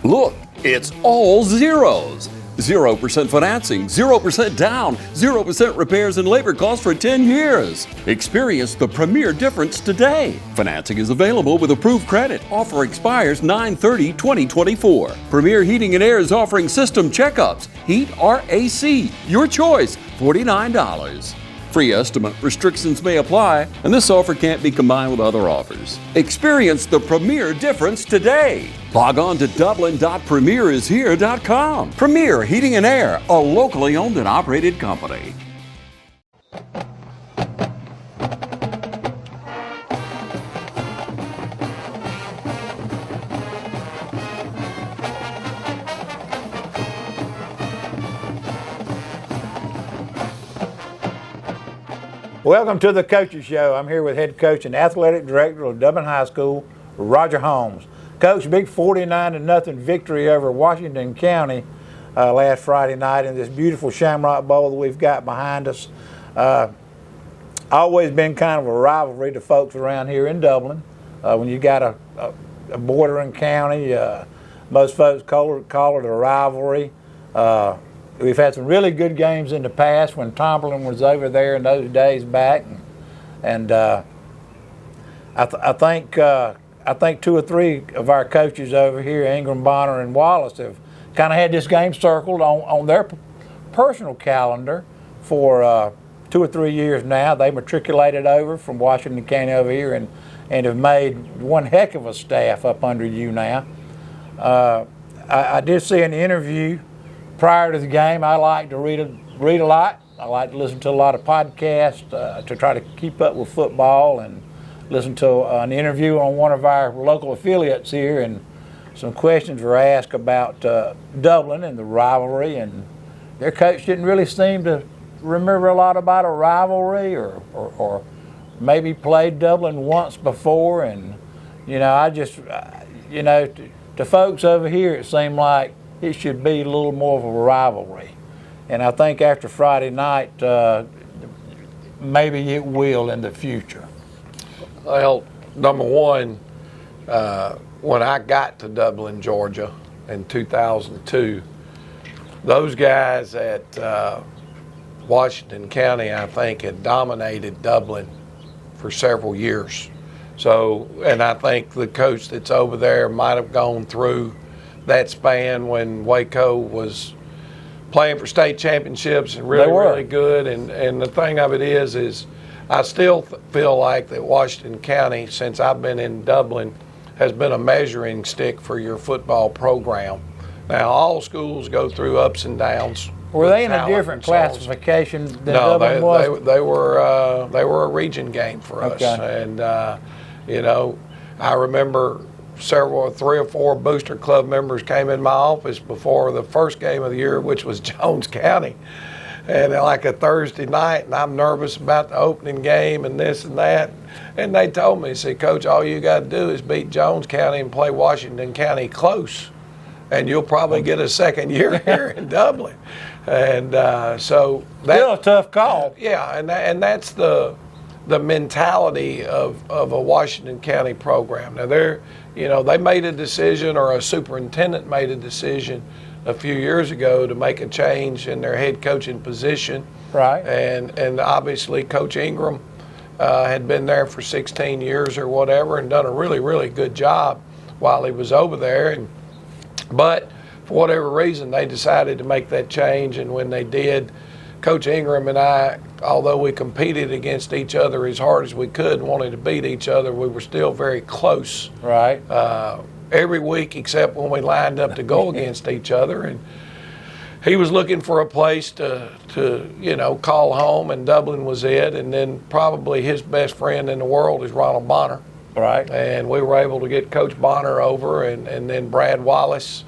Look, it's all zeros. 0% financing, 0% down, 0% repairs and labor costs for 10 years. Experience the premier difference today. Financing is available with approved credit. Offer expires 9/30/2024. Premier Heating and Air is offering system checkups. Heat or AC, your choice, $49. Free estimate restrictions may apply, and this offer can't be combined with other offers. Experience the premier difference today. Log on to dublin.premierishere.com. Premier Heating and Air, a locally owned and operated company. Welcome to the Coaches Show. I'm here with head coach and athletic director of Dublin High School, Roger Holmes. Coach, big 49-0 victory over Washington County last Friday night in this beautiful Shamrock Bowl that we've got behind us. Always been kind of a rivalry to folks around here in Dublin. When you got a bordering county, most folks call it a rivalry. We've had some really good games in the past when Dublin was over there in those days back, and I think 2 or 3 of our coaches over here, Ingram, Bonner, and Wallace, have kind of had this game circled on their personal calendar for 2 or 3 years now. They matriculated over from Washington County over here and have made one heck of a staff up under you now. I did see an interview prior to the game. I like to read a lot. I like to listen to a lot of podcasts to try to keep up with football, and listen to an interview on one of our local affiliates here, and some questions were asked about Dublin and the rivalry, and their coach didn't really seem to remember a lot about a rivalry or maybe played Dublin once before. And I just to folks over here it seemed like it should be a little more of a rivalry. And I think after Friday night, maybe it will in the future. Well, number one, when I got to Dublin, Georgia in 2002, those guys at Washington County, I think, had dominated Dublin for several years. So, and I think the coach that's over there might have gone through that span when Waco was playing for state championships and really good. And the thing of it is I still feel like that Washington County, since I've been in Dublin, has been a measuring stick for your football program. Now, all schools go through ups and downs. Were they in a different classification than Dublin was? No, they were a region game for us. Okay. And I remember 3 or 4 booster club members came in my office before the first game of the year, which was Jones County, and like a Thursday night, and I'm nervous about the opening game and this and that, and they told me, said, Coach, all you got to do is beat Jones County and play Washington County close, and you'll probably get a second year here in Dublin. And so that's still a tough call. Yeah, and that's the mentality of a Washington County program. Now they made a decision, or a superintendent made a decision a few years ago to make a change in their head coaching position. Right. And obviously Coach Ingram had been there for 16 years or whatever and done a really, really good job while he was over there. But for whatever reason, they decided to make that change, and when they did, Coach Ingram and I, although we competed against each other as hard as we could and wanted to beat each other, we were still very close. Right. Every week except when we lined up to go against each other. And he was looking for a place to call home, and Dublin was it. And then probably his best friend in the world is Ronald Bonner. Right. And we were able to get Coach Bonner over, and then Brad Wallace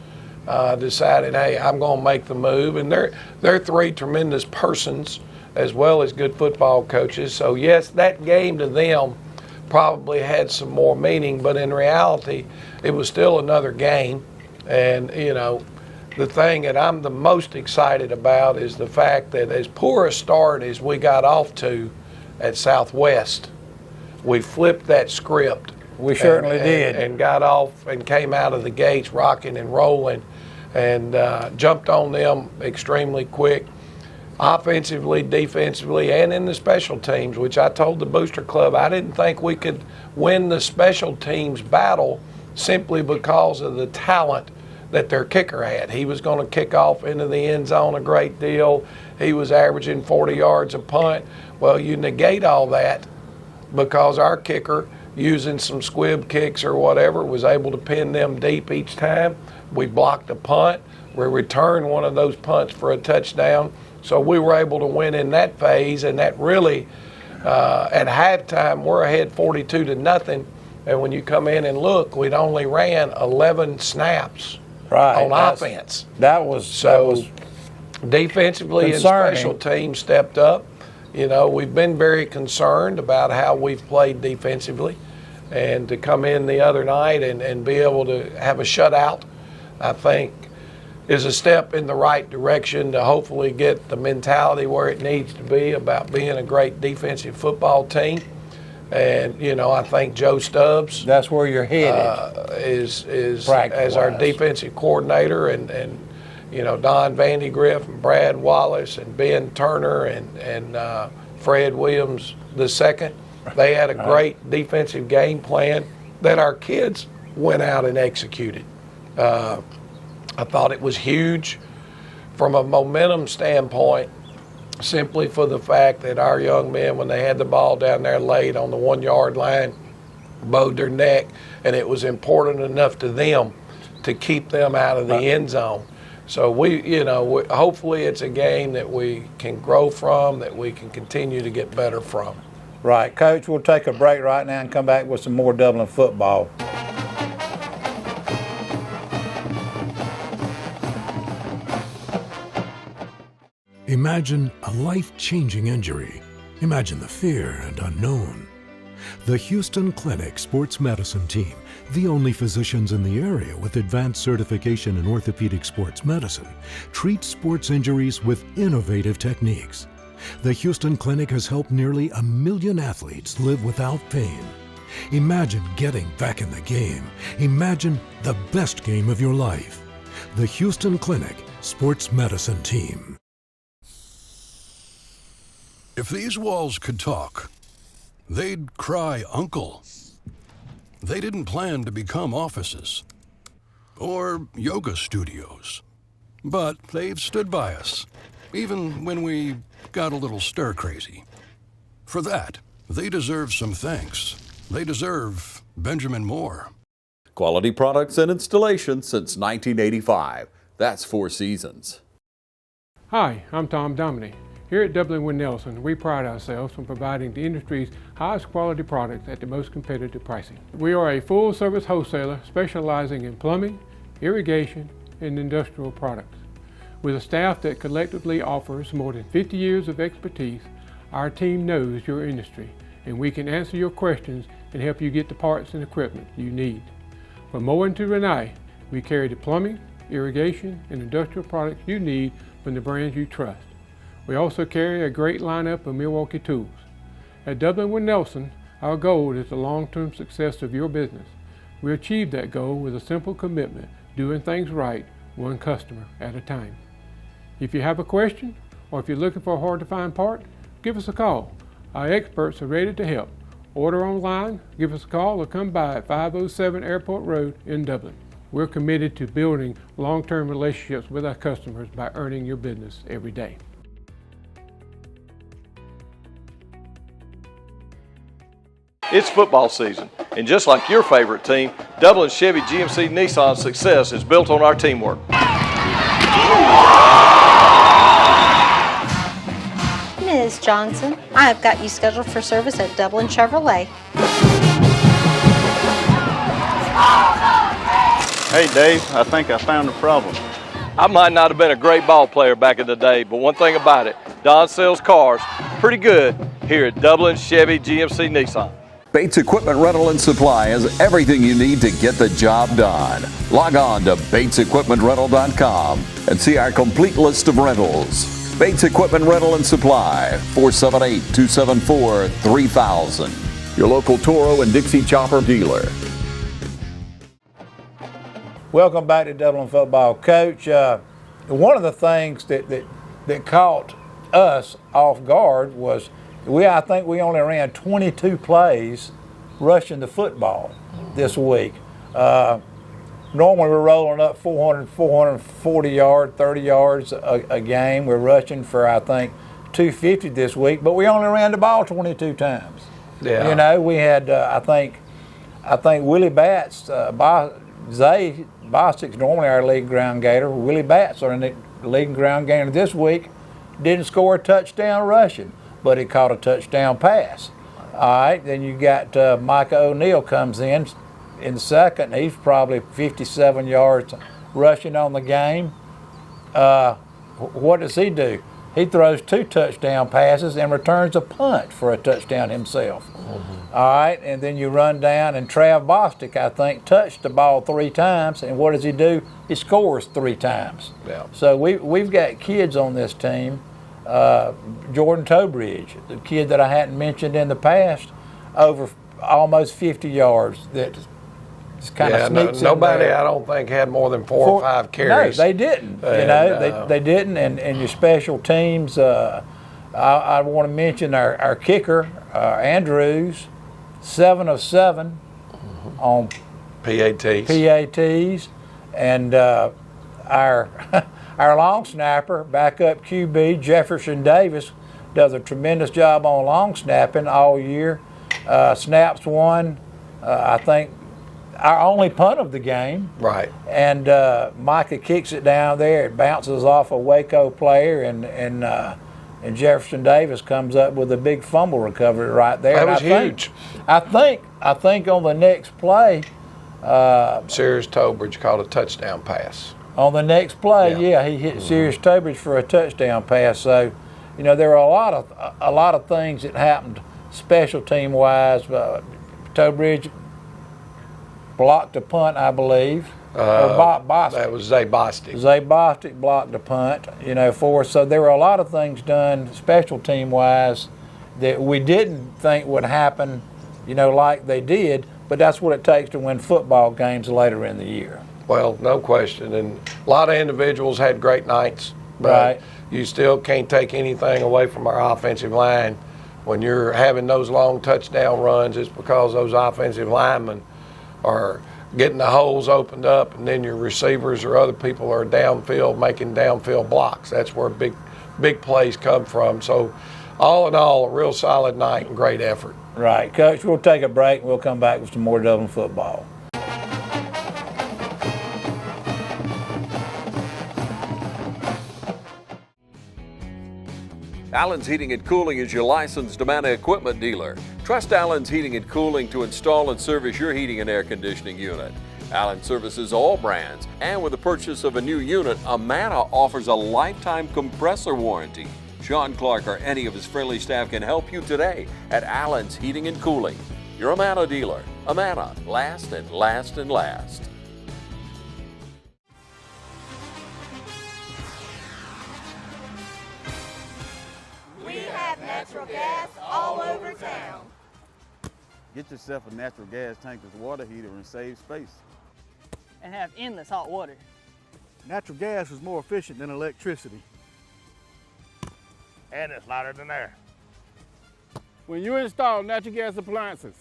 decided, hey, I'm going to make the move. And they're 3 tremendous persons as well as good football coaches. So, yes, that game to them probably had some more meaning, but in reality, it was still another game. And, the thing that I'm the most excited about is the fact that as poor a start as we got off to at Southwest, we flipped that script We certainly did. And got off and came out of the gates rocking and rolling, and jumped on them extremely quick, offensively, defensively, and in the special teams, which I told the Booster Club I didn't think we could win the special teams battle simply because of the talent that their kicker had. He was going to kick off into the end zone a great deal. He was averaging 40 yards a punt. Well, you negate all that because our kicker, using some squib kicks or whatever, was able to pin them deep each time. We blocked a punt. We returned one of those punts for a touchdown. So we were able to win in that phase, and that really, at halftime, we're ahead 42-0. And when you come in and look, we'd only ran 11 snaps on offense. That was defensively concerning. And special teams stepped up. You know, we've been very concerned about how we've played defensively. And to come in the other night and be able to have a shutout, I think, is a step in the right direction to hopefully get the mentality where it needs to be about being a great defensive football team. And, you know, I think Joe Stubbs, that's where you're headed, is as our defensive coordinator, and you know, Don Vandegrift and Brad Wallace and Ben Turner and Fred Williams II. They had a great defensive game plan that our kids went out and executed. I thought it was huge from a momentum standpoint, simply for the fact that our young men, when they had the ball down there late on the 1 yard line, bowed their neck, and it was important enough to them to keep them out of the end zone. So hopefully it's a game that we can grow from, that we can continue to get better from. Right. Coach, we'll take a break right now and come back with some more Dublin football. Imagine a life-changing injury. Imagine the fear and unknown. The Houston Clinic Sports Medicine Team, the only physicians in the area with advanced certification in orthopedic sports medicine, treats sports injuries with innovative techniques. The Houston Clinic has helped nearly 1 million athletes live without pain. Imagine getting back in the game. Imagine the best game of your life. The Houston Clinic Sports Medicine Team. If these walls could talk, they'd cry uncle. They didn't plan to become offices or yoga studios, but they've stood by us, even when we got a little stir-crazy. For that, they deserve some thanks. They deserve Benjamin Moore. Quality products and installation since 1985. That's 4 seasons. Hi, I'm Tom Dominy. Here at Dublin with Nelson, we pride ourselves on providing the industry's highest quality products at the most competitive pricing. We are a full-service wholesaler specializing in plumbing, irrigation, and industrial products. With a staff that collectively offers more than 50 years of expertise, our team knows your industry, and we can answer your questions and help you get the parts and equipment you need. From mowing to Renee, we carry the plumbing, irrigation, and industrial products you need from the brands you trust. We also carry a great lineup of Milwaukee tools. At Dublin with Nelson, our goal is the long-term success of your business. We achieve that goal with a simple commitment, doing things right, one customer at a time. If you have a question, or if you're looking for a hard-to-find part, give us a call. Our experts are ready to help. Order online, give us a call, or come by at 507 Airport Road in Dublin. We're committed to building long-term relationships with our customers by earning your business every day. It's football season, and just like your favorite team, Dublin Chevy GMC Nissan's success is built on our teamwork. Ms. Johnson, I have got you scheduled for service at Dublin Chevrolet. Hey Dave, I think I found the problem. I might not have been a great ball player back in the day, but one thing about it, Don sells cars pretty good here at Dublin Chevy GMC Nissan. Bates Equipment Rental and Supply has everything you need to get the job done. Log on to BatesEquipmentRental.com and see our complete list of rentals. Bates Equipment Rental and Supply, 478-274-3000. your local Toro and Dixie Chopper dealer. Welcome back to Dublin Football. Coach, one of the things that caught us off guard was I think we only ran 22 plays rushing the football this week. Normally we're rolling up 400, 440 yards, 30 yards a game. We're rushing for, I think, 250 this week, but we only ran the ball 22 times. Yeah. You know, we had, I think Willie Batts, Zay Bostic's normally our lead ground gainer. Willie Batts are in the lead ground gainer this week. Didn't score a touchdown rushing, but he caught a touchdown pass. All right, then you got Micah O'Neal comes in second. He's probably 57 yards rushing on the game. What does he do? He throws 2 touchdown passes and returns a punt for a touchdown himself. Mm-hmm. All right, and then you run down, and Trav Bostic, I think, touched the ball 3 times, and what does he do? He scores 3 times. Yeah. So we've got kids on this team. Jordan Tobridge, the kid that I hadn't mentioned in the past, over almost 50 yards. That kind of sneaks in nobody, there. I don't think, had more than 4 or 5 carries. No, they didn't. They didn't. And your special teams, I want to mention our kicker, Andrews, 7 of 7 on PATs, and our our long snapper, backup QB Jefferson Davis, does a tremendous job on long snapping all year. Snaps one, I think, our only punt of the game. Right. And Micah kicks it down there. It bounces off a Waco player, and Jefferson Davis comes up with a big fumble recovery right there. That was huge. I think on the next play, Sirius Tobridge caught a touchdown pass. On the next play, he hit Sirius Tobridge for a touchdown pass. So, you know, there are a lot of things that happened special team wise. Tobridge blocked a punt, I believe. That was Zay Bostic. Zay Bostic blocked a punt, you know, for us. So there were a lot of things done special team wise that we didn't think would happen, you know, like they did. But that's what it takes to win football games later in the year. Well, no question. And a lot of individuals had great nights. But right. You still can't take anything away from our offensive line. When you're having those long touchdown runs, it's because those offensive linemen are getting the holes opened up, and then your receivers or other people are downfield making downfield blocks. That's where big plays come from. So all in all, a real solid night and great effort. Right. Coach, we'll take a break and we'll come back with some more Dublin football. Allen's Heating and Cooling is your licensed Amana equipment dealer. Trust Allen's Heating and Cooling to install and service your heating and air conditioning unit. Allen services all brands, and with the purchase of a new unit, Amana offers a lifetime compressor warranty. Sean Clark or any of his friendly staff can help you today at Allen's Heating and Cooling. Your Amana dealer. Amana, last and last and last. Natural gas all over town. Get yourself a natural gas tankless water heater and save space. And have endless hot water. Natural gas is more efficient than electricity. And it's lighter than air. When you install natural gas appliances,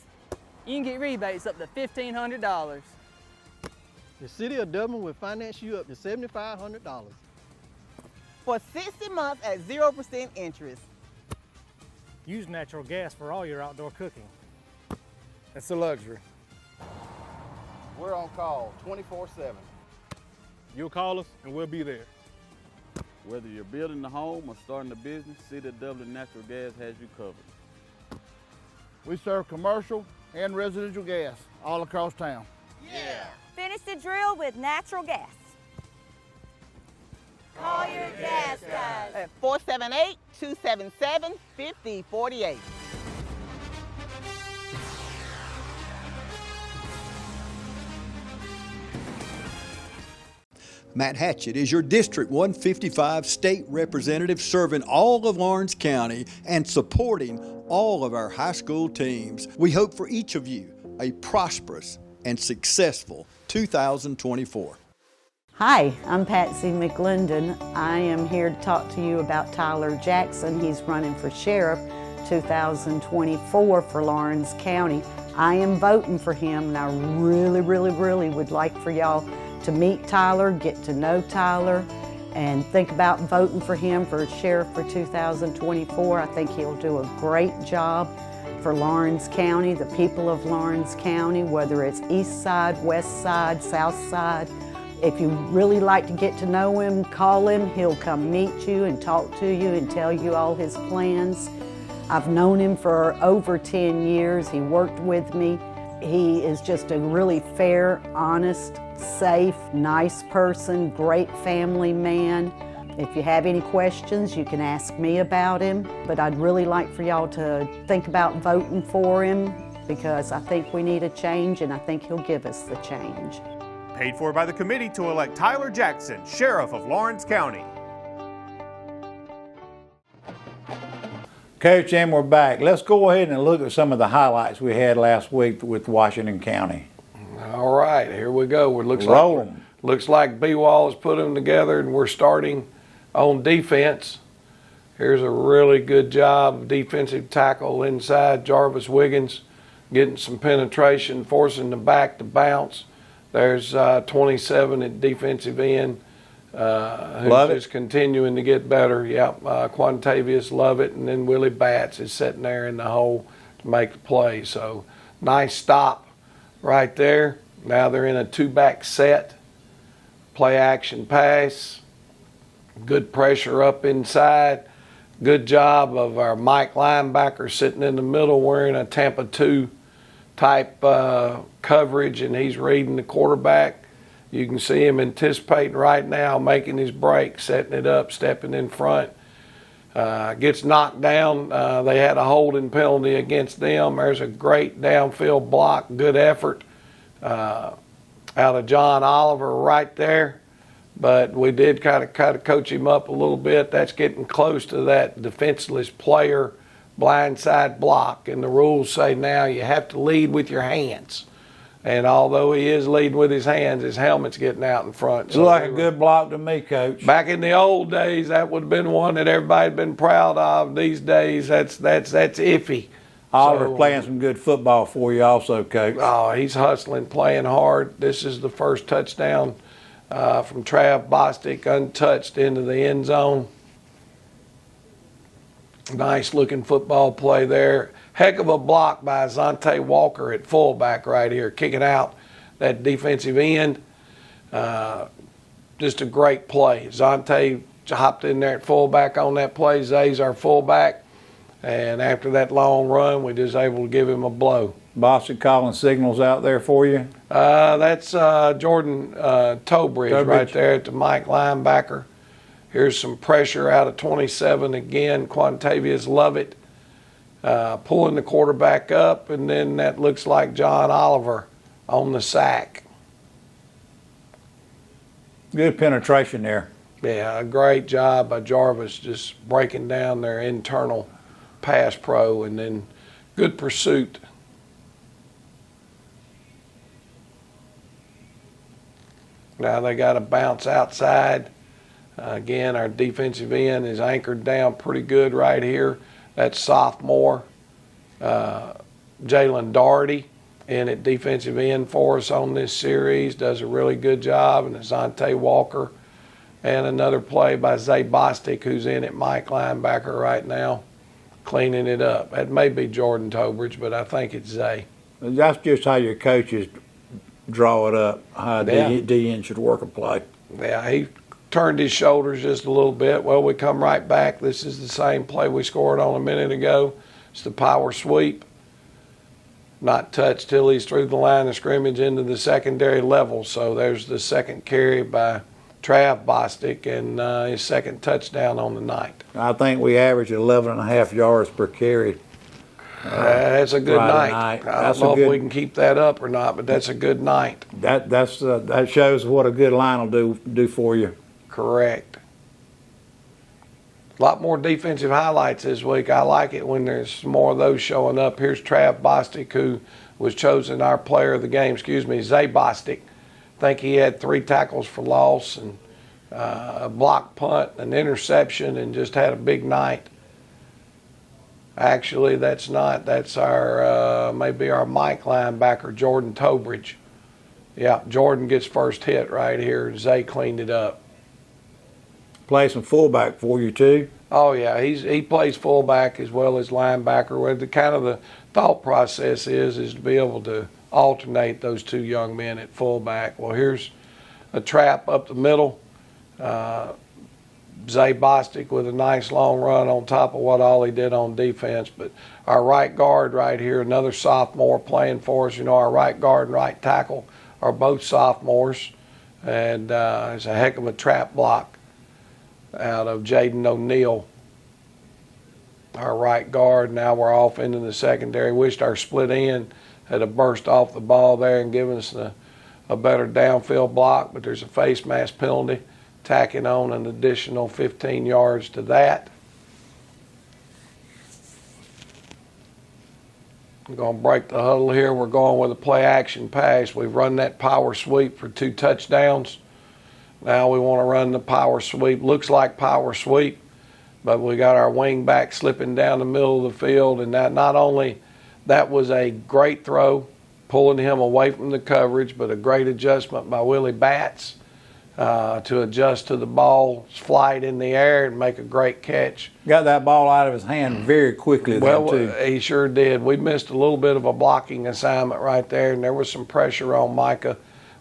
you can get rebates up to $1,500. The City of Dublin will finance you up to $7,500. For 60 months at 0% interest. Use natural gas for all your outdoor cooking. It's a luxury. We're on call 24/7. You'll call us and we'll be there. Whether you're building a home or starting a business, City of Dublin Natural Gas has you covered. We serve commercial and residential gas all across town. Yeah. Finish the drill with natural gas. Call your gas guys at 478-277-5048. Matt Hatchett is your District 155 state representative serving all of Lawrence County and supporting all of our high school teams. We hope for each of you a prosperous and successful 2024. Hi, I'm Patsy McLendon. I am here to talk to you about Tyler Jackson. He's running for Sheriff 2024 for Lawrence County. I am voting for him, and I really would like for y'all to meet Tyler, get to know Tyler, and think about voting for him for Sheriff for 2024. I think he'll do a great job for Lawrence County, the people of Lawrence County, whether it's east side, west side, south side. If you really like to get to know him, call him. He'll come meet you and talk to you and tell you all his plans. I've known him for over 10 years. He worked with me. He is just a really fair, honest, safe, nice person, great family man. If you have any questions, you can ask me about him. But I'd really like for y'all to think about voting for him because I think we need a change and I think he'll give us the change. Paid for by the committee to elect Tyler Jackson, Sheriff of Lawrence County. Coach, and we're back. Let's go ahead and look at some of the highlights we had last week with Washington County. All right, here we go. It looks like B-Wall's put them together, and we're starting on defense. Here's a really good job, defensive tackle inside. Jarvis Wiggins getting some penetration, forcing the back to bounce. There's 27 at defensive end. Who's just continuing to get better. Yep, Quantavious Lovett, and then Willie Batts is sitting there in the hole to make the play. So nice stop right there. Now they're in a two-back set. Play action pass. Good pressure up inside. Good job of our Mike linebacker sitting in the middle wearing a Tampa 2 type coverage, and he's reading the quarterback. You can see him anticipating right now, making his break, setting it up, stepping in front. Gets knocked down. They had a holding penalty against them. There's a great downfield block, good effort out of John Oliver right there. But we did kind of coach him up a little bit. That's getting close to that defenseless player blindside block. And the rules say now you have to lead with your hands. And although he is leading with his hands, his helmet's getting out in front. It's like a good block to me, Coach. Back in the old days, that would have been one that everybody'd been proud of. These days, that's iffy. Oliver's playing some good football for you also, Coach. Oh, he's hustling, playing hard. This is the first touchdown from Trav Bostic, untouched into the end zone. Nice looking football play there. Heck of a block by Zontae Walker at fullback right here, kicking out that defensive end. Just a great play. Zontae hopped in there at fullback on that play. Zay's our fullback. And after that long run, we just able to give him a blow. Boston calling signals out there for you? That's Jordan Tobridge right there at the Mike linebacker. Here's some pressure out of 27 again. Quantavious Lovett pulling the quarterback up, and then that looks like John Oliver on the sack. Good penetration there. Yeah, a great job by Jarvis just breaking down their internal pass pro, and then good pursuit. Now they got to bounce outside. Again, our defensive end is anchored down pretty good right here. That's sophomore Jalen Doherty in at defensive end for us on this series. Does a really good job. And Zontae Walker. And another play by Zay Bostic, who's in at Mike linebacker right now, cleaning it up. That may be Jordan Tobridge, but I think it's Zay. That's just how your coaches draw it up, how DN should work a play. Yeah, he turned his shoulders just a little bit. Well, we come right back. This is the same play we scored on a minute ago. It's the power sweep. Not touched till he's through the line of scrimmage into the secondary level. So there's the second carry by Trav Bostic and his second touchdown on the night. I think we averaged 11.5 yards per carry That's a good Friday night. night. I That's don't know a good, if we can keep that up or not, but that's a good night. That shows what a good line will do for you. Correct. A lot more defensive highlights this week. I like it when there's more of those showing up. Here's Trav Bostic, who was chosen our player of the game. Zay Bostic. I think he had 3 tackles for loss and a block punt, an interception, and just had a big night. Actually, that's not. That's our maybe our Mike linebacker, Jordan Tobridge. Yeah, Jordan gets first hit right here. Zay cleaned it up. Play some fullback for you too. Oh yeah, he plays fullback as well as linebacker. Where the kind of the thought process is to be able to alternate those 2 young men at fullback. Well, here's a trap up the middle. Zay Bostic with a nice long run on top of what all he did on defense. But our right guard right here, another sophomore playing for us. You know, our right guard and right tackle are both sophomores. And it's a heck of a trap block out of Jaden O'Neal, our right guard. Now we're off into the secondary. Wished our split end had a burst off the ball there and given us a better downfield block, but there's a face mask penalty, tacking on an additional 15 yards to that. We're going to break the huddle here. We're going with a play action pass. We've run that power sweep for 2 touchdowns. Now we want to run the power sweep. Looks like power sweep, but we got our wing back slipping down the middle of the field, and that not only that was a great throw, pulling him away from the coverage, but a great adjustment by Willie Batts to adjust to the ball's flight in the air and make a great catch. Got that ball out of his hand very quickly. Well, too. He sure did. We missed a little bit of a blocking assignment right there, and there was some pressure on Micah,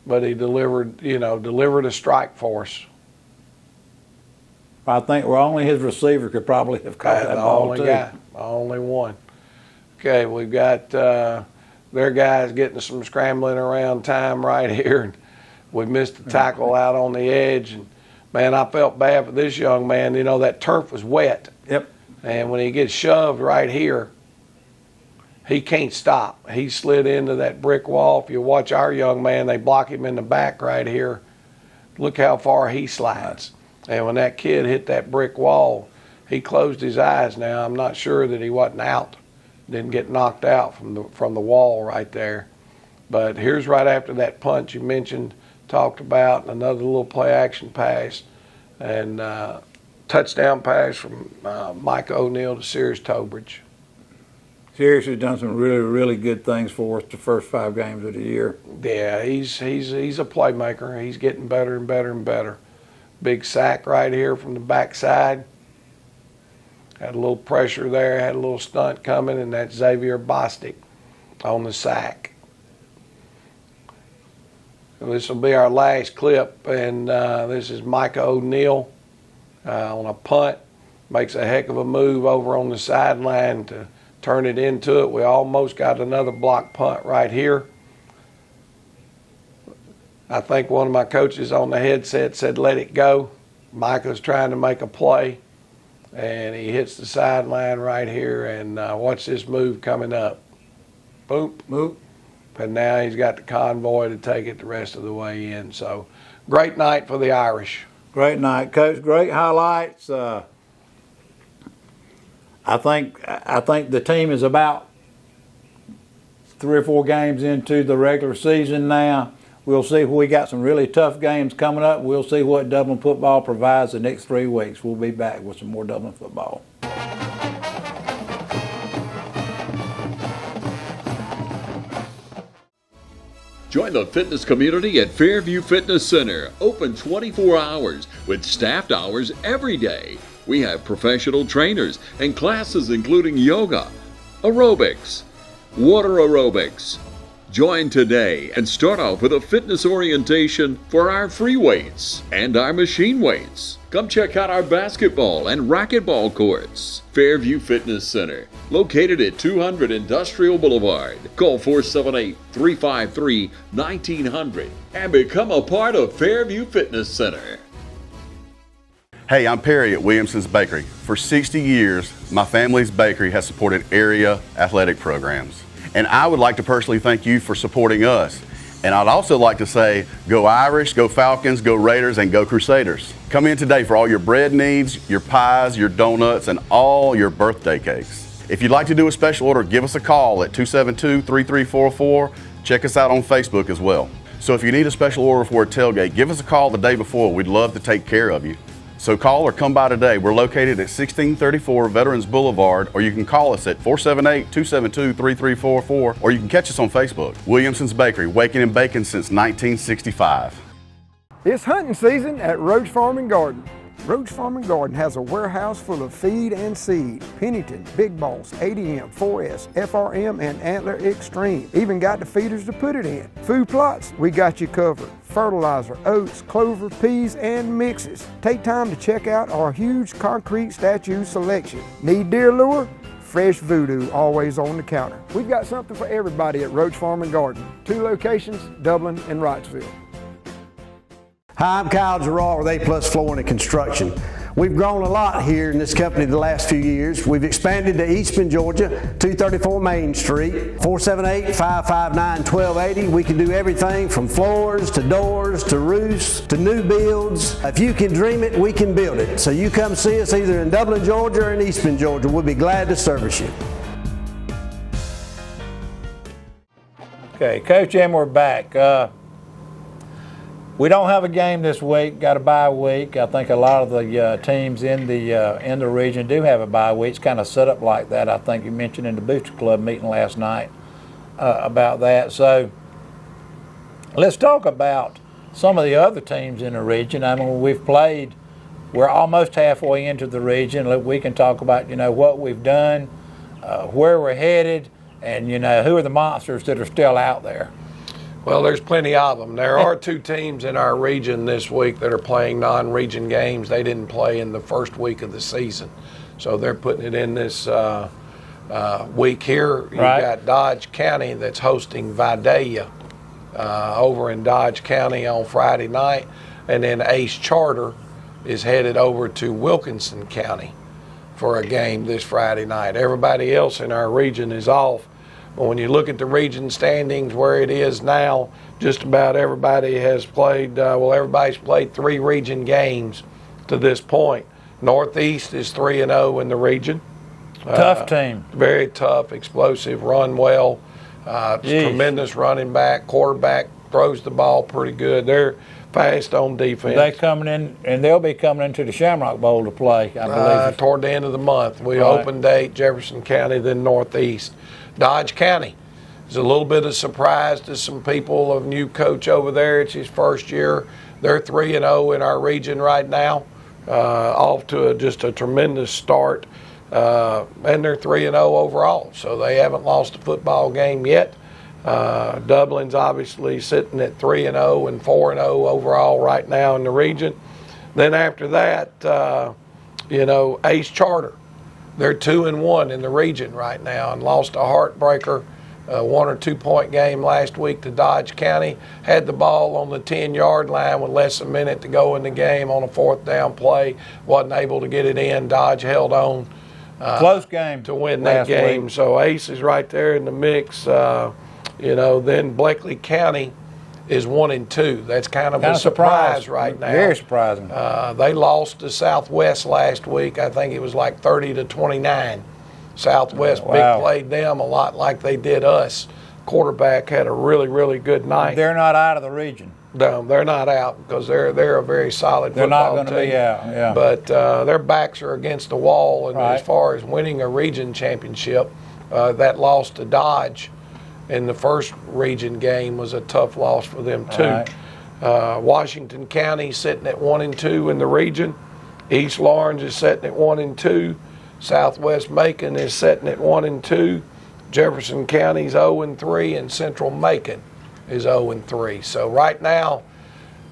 but he delivered a strike for us. I think only his receiver could probably have caught that ball too. The only one. Okay, we've got their guys getting some scrambling around time right here. And we missed the tackle out on the edge. And, man, I felt bad for this young man. You know, that turf was wet. Yep. And when he gets shoved right here, he can't stop. He slid into that brick wall. If you watch our young man, they block him in the back right here. Look how far he slides. And when that kid hit that brick wall, he closed his eyes now. I'm not sure that he wasn't out. Didn't get knocked out from the wall right there. But here's right after that punch you mentioned, talked about, another little play action pass. And touchdown pass from Micah O'Neal to Sears Tobridge. Sears has done some really, really good things for us the first 5 games of the year. Yeah, he's a playmaker. He's getting better and better and better. Big sack right here from the backside. Had a little pressure there, had a little stunt coming, and that's Xavier Bostic on the sack. And this will be our last clip, and this is Micah O'Neal on a punt. Makes a heck of a move over on the sideline to turn it into it. We almost got another block punt right here. I think one of my coaches on the headset said, "Let it go." Micah's trying to make a play, and he hits the sideline right here, and watch this move coming up. Boop. Boop. And now he's got the convoy to take it the rest of the way in. So, great night for the Irish. Great night, Coach. Great highlights. I think the team is about 3 or 4 games into the regular season now. We'll see. We got some really tough games coming up. We'll see what Dublin football provides the next 3 weeks. We'll be back with some more Dublin football. Join the fitness community at Fairview Fitness Center, open 24 hours with staffed hours every day. We have professional trainers and classes including yoga, aerobics, water aerobics. Join today and start off with a fitness orientation for our free weights and our machine weights. Come check out our basketball and racquetball courts. Fairview Fitness Center, located at 200 Industrial Boulevard. Call 478-353-1900 and become a part of Fairview Fitness Center. Hey, I'm Perry at Williamson's Bakery. For 60 years, my family's bakery has supported area athletic programs. And I would like to personally thank you for supporting us. And I'd also like to say, go Irish, go Falcons, go Raiders, and go Crusaders. Come in today for all your bread needs, your pies, your donuts, and all your birthday cakes. If you'd like to do a special order, give us a call at 272-3344. Check us out on Facebook as well. So if you need a special order for a tailgate, give us a call the day before. We'd love to take care of you. So call or come by today. We're located at 1634 Veterans Boulevard, or you can call us at 478-272-3344, or you can catch us on Facebook. Williamson's Bakery, waking and baking since 1965. It's hunting season at Roach Farm and Garden. Roach Farm and Garden has a warehouse full of feed and seed. Pennington, Big Boss, ADM, 4S, FRM, and Antler Extreme. Even got the feeders to put it in. Food plots, we got you covered. Fertilizer, oats, clover, peas, and mixes. Take time to check out our huge concrete statue selection. Need deer lure? Fresh Voodoo always on the counter. We've got something for everybody at Roach Farm and Garden. 2 locations, Dublin and Wrightsville. Hi, I'm Kyle Gerard with A+ Flooring and Construction. We've grown a lot here in this company the last few years. We've expanded to Eastman, Georgia, 234 Main Street, 478-559-1280. We can do everything from floors to doors to roofs to new builds. If you can dream it, we can build it. So you come see us either in Dublin, Georgia or in Eastman, Georgia. We'll be glad to service you. Okay, Coach M, we're back. We don't have a game this week. Got a bye week. I think a lot of the teams in the region do have a bye week. It's kind of set up like that. I think you mentioned in the Booster Club meeting last night about that. So let's talk about some of the other teams in the region. I mean, we're almost halfway into the region. We can talk about what we've done, where we're headed, and who are the monsters that are still out there. Well, there's plenty of them. There are 2 teams in our region this week that are playing non-region games. They didn't play in the first week of the season, so they're putting it in this week here. You've got Dodge County that's hosting Vidalia over in Dodge County on Friday night, and then Ace Charter is headed over to Wilkinson County for a game this Friday night. Everybody else in our region is off. But when you look at the region standings where it is now, just about everybody has played, everybody's played 3 region games to this point. Northeast is 3-0 in the region. Tough team. Very tough, explosive, run well, tremendous running back, quarterback throws the ball pretty good. They're fast on defense. They're coming in, and they'll be coming into the Shamrock Bowl to play, I believe. Toward the end of the month. We open date, Jefferson County, then Northeast. Dodge County is a little bit of surprise to some people. A new coach over there. It's his first year. They're 3-0 in our region right now, off to just a tremendous start, and they're 3-0 overall. So they haven't lost a football game yet. Dublin's obviously sitting at 3-0 and 4-0 overall right now in the region. Then after that, Ace Charter. They're 2-1 in the region right now and lost a heartbreaker, 1 or 2 point game last week to Dodge County. Had the ball on the 10-yard line with less than a minute to go in the game on a 4th down play. Wasn't able to get it in. Dodge held on. Close game to win that game. Week. So Ace is right there in the mix. Then Bleckley County is 1-2. That's kind of a surprise right now. Very surprising. They lost to Southwest last week. I think it was like 30-29. Southwest big played them a lot like they did us. Quarterback had a really, really good night. They're not out of the region. No, they're not out because they're a very solid football team. They're not going to be out, yeah. But their backs are against the wall, and as far as winning a region championship, that loss to Dodge in the first region game was a tough loss for them too. Washington County sitting at 1-2 in the region. East Lawrence is sitting at 1-2. Southwest Macon is sitting at 1-2. Jefferson County's 0-3, and Central Macon is 0-3. So right now,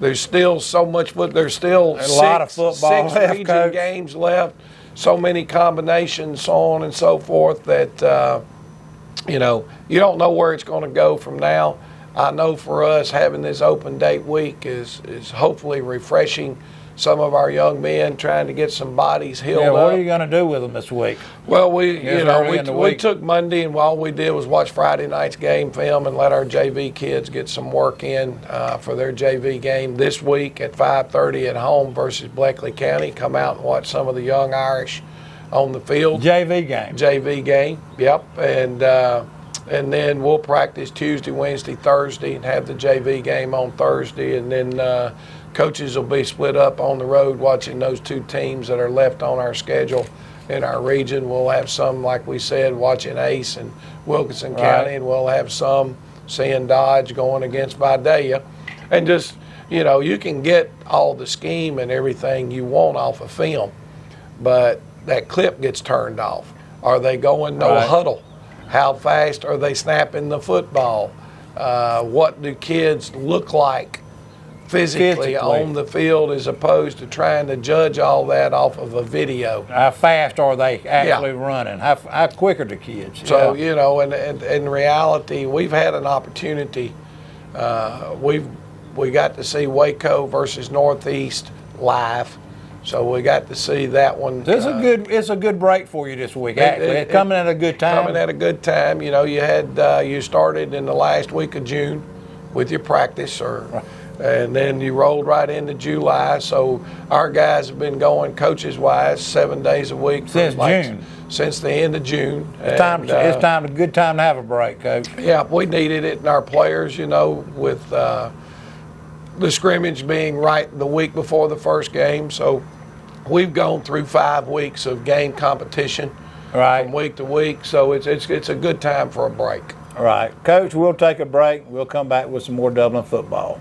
there's still so much foot. There's still a lot of football six left, region Coach. games left. So many combinations, so on and so forth, that you don't know where it's going to go from now. I know for us having this open date week is hopefully refreshing some of our young men, trying to get some bodies healed up. What are you going to do with them this week? Well, we took Monday, and all we did was watch Friday night's game film and let our JV kids get some work in for their JV game this week at 5:30 at home versus Bleckley County. Come out and watch some of the young Irish on the field. JV game. JV game. Yep. And then we'll practice Tuesday, Wednesday, Thursday, and have the JV game on Thursday, and then coaches will be split up on the road watching those two teams that are left on our schedule in our region. We'll have some, like we said, watching Ace and Wilkinson County, and we'll have some seeing Dodge going against Vidalia. And just, you can get all the scheme and everything you want off of film, but that clip gets turned off. Are they going no huddle? How fast are they snapping the football? What do kids look like physically on the field, as opposed to trying to judge all that off of a video? How fast are they actually running? How quick are the kids? So, and in reality, we've had an opportunity. We got to see Waco versus Northeast live. So we got to see that one. It's a good break for you this week. Actually, it's coming at a good time. Coming at a good time. You started in the last week of June with your practice, and then you rolled right into July. So our guys have been going coaches-wise 7 days a week since June. Since the end of June. It's a good time to have a break, Coach. Yeah, we needed it, and our players, with the scrimmage being right the week before the first game. So we've gone through 5 weeks of game competition from week to week. So it's a good time for a break. All right. Coach, we'll take a break. We'll come back with some more Dublin football.